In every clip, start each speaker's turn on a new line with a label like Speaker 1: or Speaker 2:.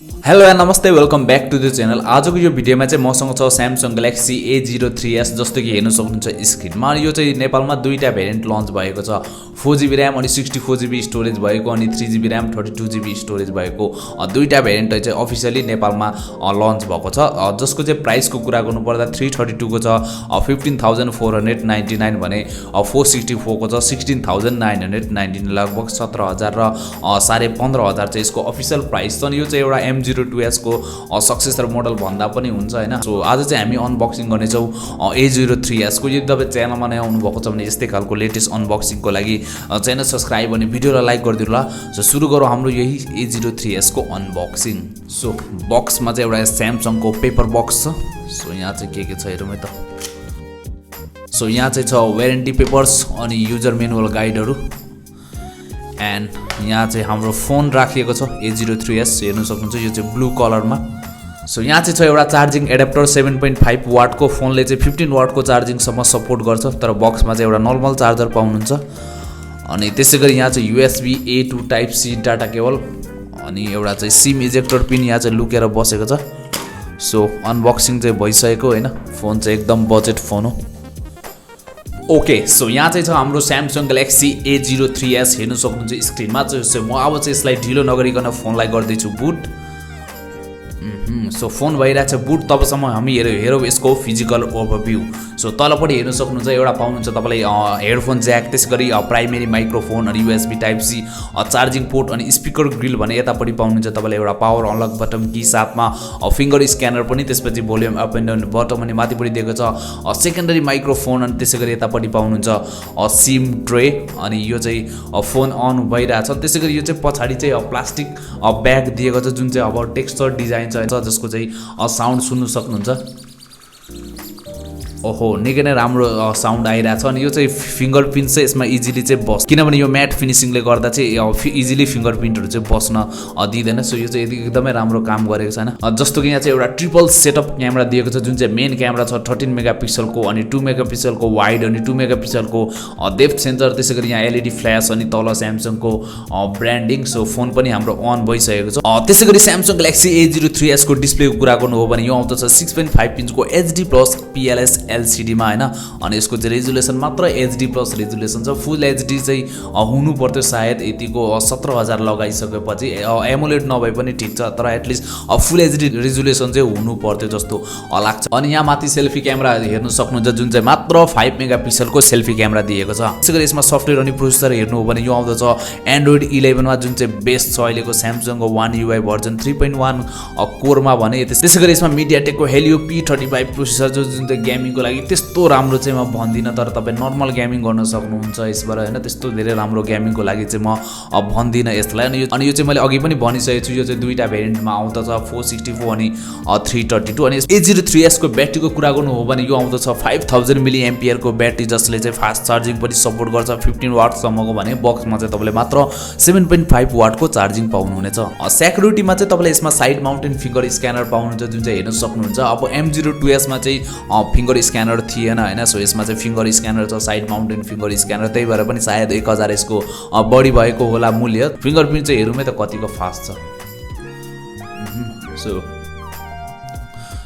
Speaker 1: Hello and नमस्ते welcome back to the channel. आजको यो भिडियोमा चाहिँ मसँग छ स्यामसङ ग्यालेक्सी A03s जस्तो कि हेर्न सक्नुहुन्छ स्क्रिनमा। यो चाहिँ नेपालमा दुईटा भेरिएन्ट लन्च भएको छ, 4GB र्याम अनि 64GB स्टोरेज भएको अनि 3GB र्याम 32GB स्टोरेज भएको दुईटा भेरिएन्ट चाहिँ अफिसियली नेपालमा लन्च भएको छ। जसको चाहिँ प्राइसको कुरा गर्नुपर्दा 332 को छ 15,499 भने 464 को छ 16,999 लगभग 17,000 र 15,500 चाहिँ यसको अफिसियल प्राइस छ। यो चाहिँ एउटा A02s को सक्सेसर मोडल भन्दा पनि हुन्छ हैन। सो आज चाहिँ हामी अनबक्सिङ गर्नेछौँ A03s को। यदि तपाईँ च्यानलमा नयाँ आउनु भएको छ भने यस्तै खालको लेटेस्ट अनबक्सिङको लागि च्यानल सब्स्क्राइब अनि भिडियोलाई लाइक गरिदिनु होला। सो सुरु गरौँ हाम्रो यही A03s को अनबक्सिङ। सो बक्समा चाहिँ एउटा स्यामसङको पेपर बक्स छ। सो यहाँ चाहिँ के छ हेरौँ है त। सो यहाँ चाहिँ छ वारेन्टी पेपर्स अनि युजर म्यानुअल गाइडहरू एन्ड यहाँ चाहिँ हाम्रो फोन राखिएको छ A03s हेर्न सक्नुहुन्छ। यो चाहिँ ब्लू कलरमा। सो यहाँ चाहिँ छ एउटा चार्जिङ एडाप्टर 7.5 वाटको। फोनले चाहिँ 15 वाटको चार्जिङसम्म सपोर्ट गर्छ, तर बक्समा चाहिँ एउटा नर्मल चार्जर पाउनुहुन्छ। अनि त्यसै गरी यहाँ चाहिँ USB A2 type C data cable अनि एउटा चाहिँ सिम इजेक्टर पिन यहाँ चाहिँ लुकेर बसेको छ। सो अनबक्सिङ चाहिँ भइसकेको हैन। फोन चाहिँ एकदम बजेट फोन हो। ओके सो यहाँ चाहिँ छ हाम्रो स्यामसङ ग्यालेक्सी A03s हेर्न सक्नुहुन्छ स्क्रिनमा। चाहिँ म अब चाहिँ यसलाई ढिलो नगरिकन फोनलाई गर्दैछु बुट। सो फोन भइरहेछ बुट। तबसम्म हामी हेरौँ यसको फिजिकल ओभरभ्यू। सो तलपट्टि हेर्न सक्नुहुन्छ एउटा पाउनुहुन्छ तपाईँले हेडफोन ज्याक, त्यसै गरी प्राइमेरी माइक्रोफोन अनि USB type C charging port अनि स्पिकर ग्रिल भने यतापट्टि पाउनुहुन्छ तपाईँले एउटा पावर अनलक बटन की साथमा फिङ्गर स्क्यानर पनि, त्यसपछि volume up and down button अनि माथिपट्टि दिएको छ सेकेन्डरी माइक्रोफोन अनि त्यसै गरी यतापट्टि पाउनुहुन्छ सिम ट्रे अनि यो चाहिँ फोन अन भइरहेछ। त्यसै गरी यो चाहिँ पछाडि चाहिँ प्लास्टिक ब्याग दिएको छ जुन चाहिँ अब टेक्सचर डिजाइन छ जसको चाहिँ साउन्ड सुन्नु सक्नुहुन्छ। ओहो निकै नै राम्रो साउन्ड आइरहेछ। अनि यो चाहिँ फिङ्गर प्रिन्ट चाहिँ यसमा इजिली चाहिँ बस, किनभने यो म्याट फिनिसिङले गर्दा चाहिँ इजिली फिङ्गर प्रिन्टहरू चाहिँ बस्न दिँदैन। सो यो चाहिँ एकदमै राम्रो काम गरेको छैन। जस्तो कि यहाँ चाहिँ एउटा ट्रिपल सेटअप क्यामेरा दिएको छ जुन चाहिँ मेन क्यामेरा छ 13 मेगापिक्सलको अनि 2 मेगापिक्सलको वाइड अनि 2 मेगापिक्सलको डेप्थ सेन्सर, त्यसै गरी यहाँ LED फ्ल्यास अनि तल स्यामसङको ब्रान्डिङ। सो फोन पनि हाम्रो अन भइसकेको छ। त्यसै गरी स्यामसङ ग्यालेक्सी A03s को डिस्प्लेको कुरा गर्नु हो भने यो आउँदछ 6.5 इन्चको HD+ PLS LCD मा हैन। अनि यसको चाहिँ रेजुलेसन मात्र HD+ रेजुलेसन छ। फुल HD चाहिँ हुनु पर्थ्यो सायद यतिको 17,000 लगाइसकेपछि। एमोलेड नभए पनि ठिक छ, तर एटलिस्ट फुल HD रेजुलेसन चाहिँ हुनु पर्थ्यो जस्तो लाग्छ। अनि यहाँ माथि सेल्फी क्यामेरा हेर्न सक्नुहुन्छ जुन चाहिँ मात्र 5 मेगापिक्सलको सेल्फी क्यामेरा दिएको छ। त्यसै गरी यसमा सफ्टवेयर अनि प्रोसेसर हेर्नु हो भने यो आउँदछ एन्ड्रोइड 11 मा जुन चाहिँ बेस्ट छ अहिलेको स्यामसङको One UI भर्जन 3.1 कोरमा भने। त्यसै गरी यसमा मिडियाटेकको Helio P35 प्रोसेसर जुन चाहिँ गेमिङको लागि त्यस्तो राम्रो चाहिँ म भन्दिनँ, तर तपाईँ नर्मल गेमिङ गर्न सक्नुहुन्छ यसबाट हैन। त्यस्तो धेरै राम्रो गेमिङको लागि चाहिँ म भन्दिनँ यसलाई। अनि यो चाहिँ मैले अघि पनि भनिसकेको छु, यो चाहिँ दुईटा भेरिएन्टमा आउँदछ 464 अनि 332। अनि A03s को ब्याट्रीको कुरा गर्नु हो भने यो आउँदछ 5000 mAh को ब्याट्री जसले चाहिँ फास्ट चार्जिङ पनि सपोर्ट गर्छ 15 वाटसम्मको भने बक्समा चाहिँ तपाईँले मात्र 7.5 वाटको चार्जिङ पाउनुहुनेछ। सेक्युरिटीमा चाहिँ तपाईँले यसमा साइड माउन्टेन फिङ्गर स्क्यानर पाउनुहुन्छ जुन चाहिँ हेर्न सक्नुहुन्छ। अब M02s मा चाहिँ फिङ्गर स्क्यानर थिएन हैन। सो यसमा चाहिँ फिङ्गर स्क्यानर छ, साइड माउन्टेन फिङ्गर स्क्यानर, त्यही भएर पनि सायद 1000 यसको बढी भएको होला मूल्य। फिङ्गर प्रिन्ट चाहिँ हेरौँ है त कतिको फास्ट छ।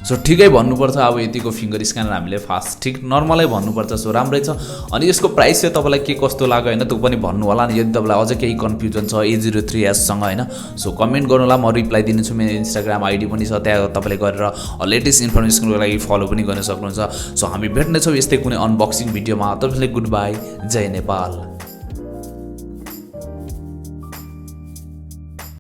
Speaker 1: सो ठिकै भन्नुपर्छ, अब यतिको फिङ्गर स्क्यानर हामीले फास्ट ठिक नर्मलै भन्नुपर्छ। सो राम्रै छ। अनि यसको प्राइस चाहिँ तपाईँलाई के कस्तो लाग्यो होइन त्यो पनि भन्नु होला नि। यदि तपाईँलाई अझै केही कन्फ्युजन छ A03s सँग होइन सो कमेन्ट गर्नु होला, म रिप्लाई दिनेछु। मेरो इन्स्टाग्राम आइडी पनि छ, त्यहाँ तपाईँले गरेर लेटेस्ट इन्फर्मेसनको लागि फलो पनि गर्न सक्नुहुन्छ। सो हामी भेट्नेछौँ यस्तै कुनै अनबक्सिङ भिडियोमा। तपाईँले गुड बाई, जय नेपाल।